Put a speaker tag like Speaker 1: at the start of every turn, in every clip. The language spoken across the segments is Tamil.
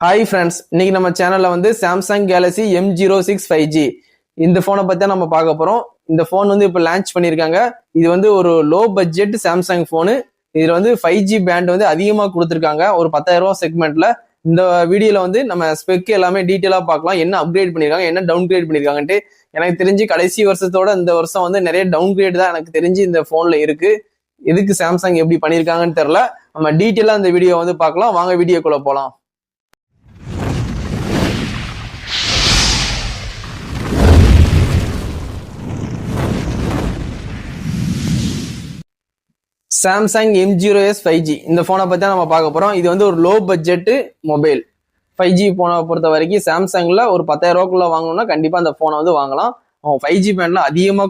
Speaker 1: ஹாய் ஃப்ரெண்ட்ஸ், இன்னைக்கு நம்ம சேனல்ல வந்து சாம்சங் கேலக்ஸி M06 5G இந்த போனை பத்தி தான் நம்ம பார்க்க போறோம். இந்த போன் வந்து இப்போ லான்ச் பண்ணியிருக்காங்க. இது வந்து ஒரு லோ பட்ஜெட் சாம்சங் போனு. இதுல வந்து 5G பேண்ட் வந்து அதிகமா கொடுத்துருக்காங்க ஒரு 10,000 ரூபா செக்மெண்ட்ல. இந்த வீடியோல வந்து நம்ம ஸ்பெக் எல்லாமே டீட்டெயிலா பார்க்கலாம். என்ன அப்கிரேட் பண்ணிருக்காங்க, என்ன டவுன் கிரேட் பண்ணிருக்காங்கன்ட்டு. எனக்கு தெரிஞ்சு கடைசி வருஷத்தோட இந்த வருஷம் வந்து நிறைய டவுன் கிரேட் தான் எனக்கு தெரிஞ்சு இந்த போன்ல இருக்கு. எதுக்கு சாம்சங் எப்படி பண்ணிருக்காங்கன்னு தெரியல. நம்ம டீட்டெயிலா இந்த வீடியோ வந்து பார்க்கலாம். வாங்க வீடியோக்குள்ள போலாம். சாம்சங் M06 5G இந்த போனை பத்தி நம்ம பார்க்க போறோம். இது வந்து ஒரு லோ பட்ஜெட் மொபைல். 5G போனை பொறுத்த வரைக்கும் சாம்சங்ல ஒரு 10,000 ரூபாய்க்குள்ள வாங்கணும்னா கண்டிப்பா அந்த போனை வந்து வாங்கலாம். 5G பேண்ட்ல அதிகமா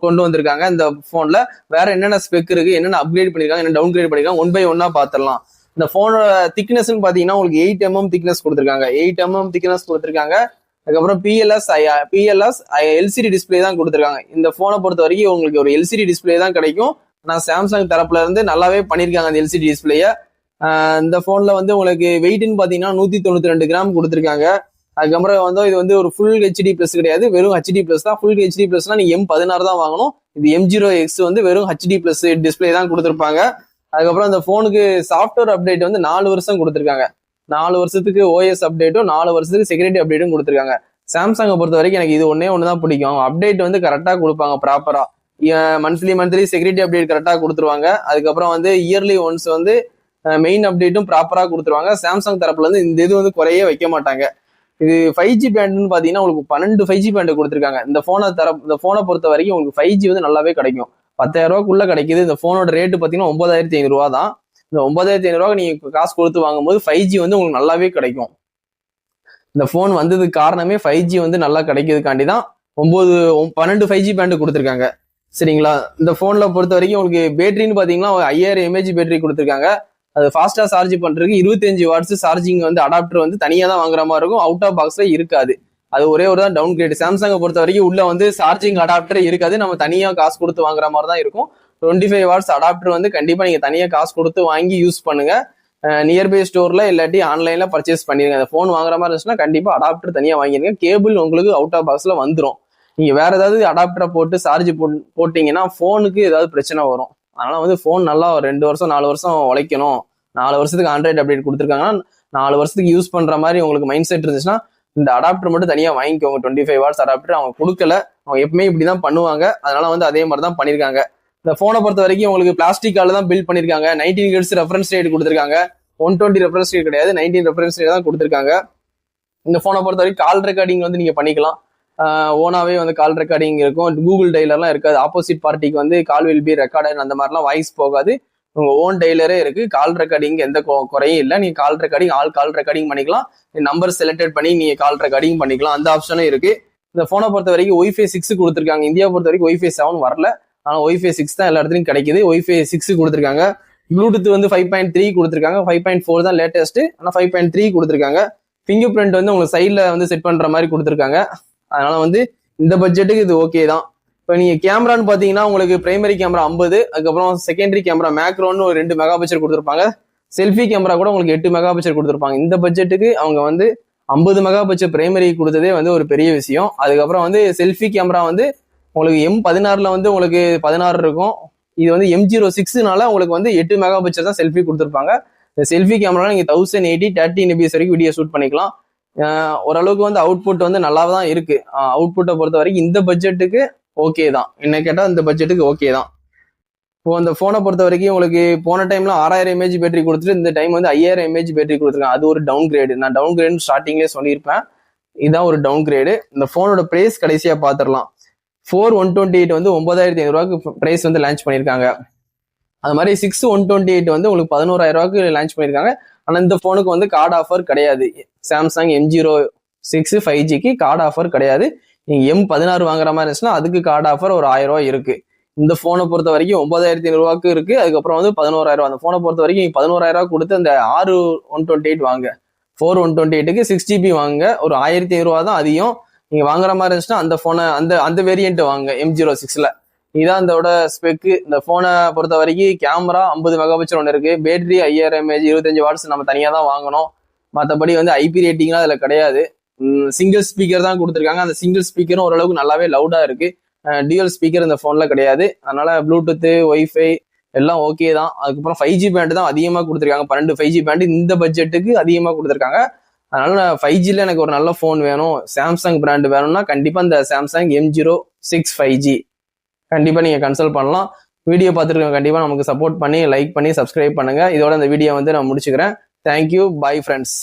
Speaker 1: கொண்டு வந்திருக்காங்க. இந்த போன்ல வேற என்னென்ன ஸ்பெக் இருக்கு, என்னென்ன அப்கிரேட் பண்ணிருக்காங்க, என்ன டவுன் கிரேட் பண்ணிருக்காங்க, ஒன் பை ஒன்னா பாத்திரலாம். இந்த போனோட திக்னஸ் பாத்தீங்கன்னா உங்களுக்கு 8mm திக்னஸ் கொடுத்திருக்காங்க. 8mm திக்னஸ் கொடுத்திருக்காங்க. அதுக்கப்புறம் PLS LCD டிஸ்பிளே தான் கொடுத்திருக்காங்க. இந்த போனை பொறுத்த வரைக்கும் உங்களுக்கு ஒரு LCD டிஸ்பிளே தான் கிடைக்கும். நான் சாம்சங் தரப்புல இருந்து நல்லாவே பண்ணிருக்காங்க அந்த எல்சிடி டிஸ்பிளேய. இந்த போன்ல வந்து உங்களுக்கு வெயிட்னு பாத்தீங்கன்னா 192 கிராம் கொடுத்துருக்காங்க. அதுக்கப்புறம் வந்து இது வந்து ஒரு ஃபுல் ஹெச்டி பிளஸ் கிடையாது, வெறும் ஹெச்டி பிளஸ் தான். ஃபுல் ஹெச்டி பிளஸ்னா நீங்க M16 தான் வாங்கணும். இது M06 வந்து வெறும் ஹெச்டி பிளஸ் டிஸ்பிளே தான் கொடுத்துருப்பாங்க. அதுக்கப்புறம் இந்த போனுக்கு சாஃப்ட்வேர் அப்டேட் வந்து 4 வருஷம் கொடுத்துருக்காங்க. 4 வருஷத்துக்கு OS அப்டேட்டும் 4 வருஷத்துக்கு செக்யூரிட்டி அப்டேட்டும் கொடுத்துருக்காங்க. சாம்சங்கை பொறுத்த வரைக்கும் எனக்கு இது ஒண்ணு தான் பிடிக்கும். அப்டேட் வந்து கரெக்டா கொடுப்பாங்க, ப்ராப்பரா. மந்த்லி செக்யூரிட்டி அப்டேட் கரெக்டா கொடுத்துருவாங்க. அதுக்கப்புறம் வந்து இயர்லி ஒன்ஸ் வந்து மெயின் அப்டேட்டும் ப்ராப்பரா கொடுத்துருவாங்க. சாம்சங் தரப்புல இருந்து இந்த இது வந்து குறைய வைக்க மாட்டாங்க. இது 5G பேண்ட்னு பாத்தீங்கன்னா உங்களுக்கு 12 5G பேண்ட் கொடுத்துருக்காங்க. இந்த போனை பொறுத்த வரைக்கும் உங்களுக்கு 5G வந்து நல்லாவே கிடைக்கும். 10,000 ரூபாய்க்குள்ள கிடைக்குது. இந்த போனோட ரேட்டு பாத்தீங்கன்னா 9,500 ரூபா தான். இந்த 9,500 ரூபாய்க்கு நீங்க காசு கொடுத்து வாங்கும்போது 5G வந்து உங்களுக்கு நல்லாவே கிடைக்கும். இந்த போன் வந்ததுக்கு காரணமே 5G வந்து நல்லா கிடைக்கிறதுக்காண்டி தான் 12 5G பேண்ட் கொடுத்துருக்காங்க. சரிங்களா? இந்த போன்ல பொறுத்த வரைக்கும் உங்களுக்கு பேட்டரின்னு பாத்தீங்கன்னா 5000 mAh பேட்டரி கொடுத்துருக்காங்க. அது ஃபாஸ்டா சார்ஜ் பண்றதுக்கு 25 வாட்ஸ் சார்ஜிங் வந்து அடாப்டர் வந்து தனியா தான் வாங்குற மாதிரி இருக்கும். அவுட் ஆஃப் பாக்ஸ்ல இருக்காது. அது ஒரே ஒரு தான் டவுன் கிரேட். சாம்சங்கை பொறுத்த வரைக்கும் உள்ள வந்து சார்ஜிங் அடாப்டர் இருக்காது. நம்ம தனியா காசு கொடுத்து வாங்குற மாதிரி தான் இருக்கும். 25 வாட்ஸ் அடாப்டர் வந்து கண்டிப்பா நீங்க தனியா காசு கொடுத்து வாங்கி யூஸ் பண்ணுங்க. நியர்பை ஸ்டோர்ல இல்லாட்டி ஆன்லைன்ல பர்ச்சேஸ் பண்ணிருங்க. அந்த போன் வாங்குற மாதிரி இருந்துச்சுன்னா கண்டிப்பா அடாப்டர் தனியா வாங்கிருங்க. கேபிள் உங்களுக்கு அவுட் ஆஃப் பாக்ஸ்ல வந்துடும். நீங்க வேற ஏதாவது அடாப்டரை போட்டு சார்ஜ் போட்டீங்கன்னா போனுக்கு ஏதாவது பிரச்சனை வரும். அதனால வந்து போன் நல்லா 2 வருஷம் 4 வருஷம் உழைக்கணும். 4 வருஷத்துக்கு ஆண்ட்ராய்டு அப்டேட் கொடுத்துருக்காங்கன்னா 4 வருஷத்துக்கு யூஸ் பண்ற மாதிரி உங்களுக்கு மைண்ட் செட் இருந்துச்சுன்னா இந்த அடாப்டர் மட்டும் தனியா வாங்கிக்கோங்க. 25 வாட்ஸ் அடாப்டர் அவங்க கொடுக்கல. அவங்க எப்பவுமே இப்படிதான் பண்ணுவாங்க. அதனால வந்து அதே மாதிரி தான் பண்ணிருக்காங்க. இந்த போனை பொறுத்த வரைக்கும் உங்களுக்கு பிளாஸ்டிக்கால தான் பில்ட் பண்ணிருக்காங்க. 19 Hz ரெஃபரன்ஸ் ரேட் கொடுத்துருக்காங்க. 120 ரெஃபரன்ஸ் ரேட் கிடையாது, 19 ரெஃபரன்ஸ் ரேட் தான் கொடுத்துருக்காங்க. இந்த போனை பொறுத்த வரைக்கும் கால் ரெக்கார்டிங் வந்து நீங்க பண்ணிக்கலாம். ஓனாவே வந்து கால் ரெக்கார்டிங் இருக்கும். கூகுள் டெய்லர்லாம் இருக்காது. ஆப்போசிட் பார்ட்டிக்கு வந்து கால் வில் பி ரெக்கார்டட் அந்த மாதிரிலாம் வாய்ஸ் போகாது. உங்க ஓன் டெய்லரே இருக்கு. கால் ரெக்கார்டிங் எந்த குறையும் இல்லை. நீங்க கால் ரெக்கார்டிங் பண்ணிக்கலாம். நம்பர் செலக்டட் பண்ணி நீங்க கால் ரெக்கார்டிங் பண்ணிக்கலாம். அந்த ஆப்ஷனும் இருக்கு. இந்த போனை பொறுத்த வரைக்கும் Wi-Fi 6 கொடுத்துருக்காங்க. இந்தியா பொறுத்த வரைக்கும் Wi-Fi 7 வரல. ஆனா Wi-Fi 6 தான் எல்லா இடத்துலையும் கிடைக்குது. Wi-Fi 6 கொடுத்துருக்காங்க. ப்ளூடூத் வந்து 5.3 கொடுத்துருக்காங்க. 5.4 தான் லேட்டஸ்ட். ஆனா 5.3 கொடுத்துருக்காங்க. ஃபிங்கர் பிரிண்ட் வந்து உங்களுக்கு சைட்ல வந்து செட் பண்ற மாதிரி கொடுத்துருக்காங்க. அதனால வந்து இந்த பட்ஜெட்டுக்கு இது ஓகே தான். இப்போ நீங்க கேமரான்னு பாத்தீங்கன்னா உங்களுக்கு பிரைமரி கேமரா 50, அதுக்கப்புறம் செகண்டரி கேமரா மேக்ரோன்னு ஒரு 2 மெகா பிக்சல் கொடுத்துருப்பாங்க. செல்ஃபி கேமரா கூட உங்களுக்கு 8 மெகா பிக்சல் கொடுத்துருப்பாங்க. இந்த பட்ஜெட்டுக்கு அவங்க வந்து 50 மெகா பிக்சல் பிரைமரி கொடுத்ததே வந்து ஒரு பெரிய விஷயம். அதுக்கப்புறம் வந்து செல்ஃபி கேமரா வந்து உங்களுக்கு M16ல வந்து உங்களுக்கு 16 இருக்கும். இது வந்து M06னால உங்களுக்கு வந்து 8 மெகா பிக்சல் தான் செல்ஃபி கொடுத்துருப்பாங்க. இந்த செல்ஃபி கேமரா நீங்க 1080 30 fps வரைக்கும் வீடியோ ஷூட் பண்ணிக்கலாம். ஓரளவுக்கு வந்து அவுட்புட் வந்து நல்லா தான் இருக்கு. அவுட்புட்டை பொறுத்த வரைக்கும் இந்த பட்ஜெட்டுக்கு ஓகே தான். என்ன கேட்டா இந்த பட்ஜெட்டுக்கு ஓகே தான். இப்போ இந்த போனை பொறுத்த வரைக்கும் உங்களுக்கு போன டைம்ல 6000 mAh பேட்டரி கொடுத்துட்டு இந்த டைம் வந்து 5000 mAh பேட்டரி கொடுத்துருக்காங்க. அது ஒரு டவுன் கிரேடு. நான் டவுன் கிரேடு ஸ்டார்டிங்லேயே சொல்லியிருப்பேன். இதுதான் ஒரு டவுன் கிரேடு. இந்த போனோட பிரைஸ் கடைசியா பாத்திரலாம். 4128 வந்து 9,500 ரூபாய்க்கு பிரைஸ் வந்து லான்ச் பண்ணியிருக்காங்க. அது மாதிரி 6128 வந்து உங்களுக்கு 11,000 ரூபாய்க்கு லான்ச் பண்ணியிருக்காங்க. ஆனா இந்த போனுக்கு வந்து கார்டு ஆஃபர் கிடையாது. சாம்சங் M06 5Gக்கு கார்டு ஆஃபர் கிடையாது. நீங்க M16 வாங்குற மாதிரி இருந்துச்சுன்னா அதுக்கு கார்டு ஆஃபர் ஒரு 1000 ரூபாய் இருக்கு. இந்த போனை பொறுத்த வரைக்கும் 9,500 ரூபாய்க்கு இருக்கு. அதுக்கப்புறம் வந்து 11,000 ரூபாய். அந்த போனை பொறுத்த வரைக்கும் 11,000 ரூபாய் கொடுத்து அந்த 6128 வாங்க. 4128க்கு 6GB வாங்க. ஒரு 1,500 ரூபாய் தான் அதிகம். நீங்க வாங்குற மாதிரி இருந்துச்சுன்னா அந்த போனை அந்த வேரியன்ட் வாங்க M06ல. இதான் இதோட ஸ்பெக்கு. இந்த போனை பொறுத்த வரைக்கும் கேமரா 50 மெகா பிக்சல் ஒன்று இருக்கு. பேட்டரி 5000 mAh 25 வாட்ஸ் நம்ம தனியா தான் வாங்கணும். மற்றபடி வந்து ஐபி ரேட்டிங்லாம் அதில் கிடையாது. சிங்கிள் ஸ்பீக்கர் தான் கொடுத்துருக்காங்க. அந்த சிங்கிள் ஸ்பீக்கரும் ஓரளவுக்கு நல்லாவே லவுடா இருக்கு. டியூவல் ஸ்பீக்கர் இந்த ஃபோன்ல கிடையாது. அதனால ப்ளூடூத்து, ஒய்ஃபை எல்லாம் ஓகே தான். அதுக்கப்புறம் 5G பேண்ட் தான் அதிகமாக கொடுத்துருக்காங்க. 12 5G பேண்ட் இந்த பட்ஜெட்டுக்கு அதிகமாக கொடுத்துருக்காங்க. அதனால 5Gல எனக்கு ஒரு நல்ல ஃபோன் வேணும், சாம்சங் பிராண்ட் வேணும்னா கண்டிப்பா இந்த சாம்சங் M06 5G கண்டிப்பா நீங்க கன்சல்ட் பண்ணலாம். வீடியோ பார்த்துருக்கோம், கண்டிப்பா நமக்கு சப்போர்ட் பண்ணி லைக் பண்ணி சப்ஸ்கிரைப் பண்ணுங்க. இதோட இந்த வீடியோ வந்து நான் முடிச்சுக்கிறேன். Thank you, bye friends.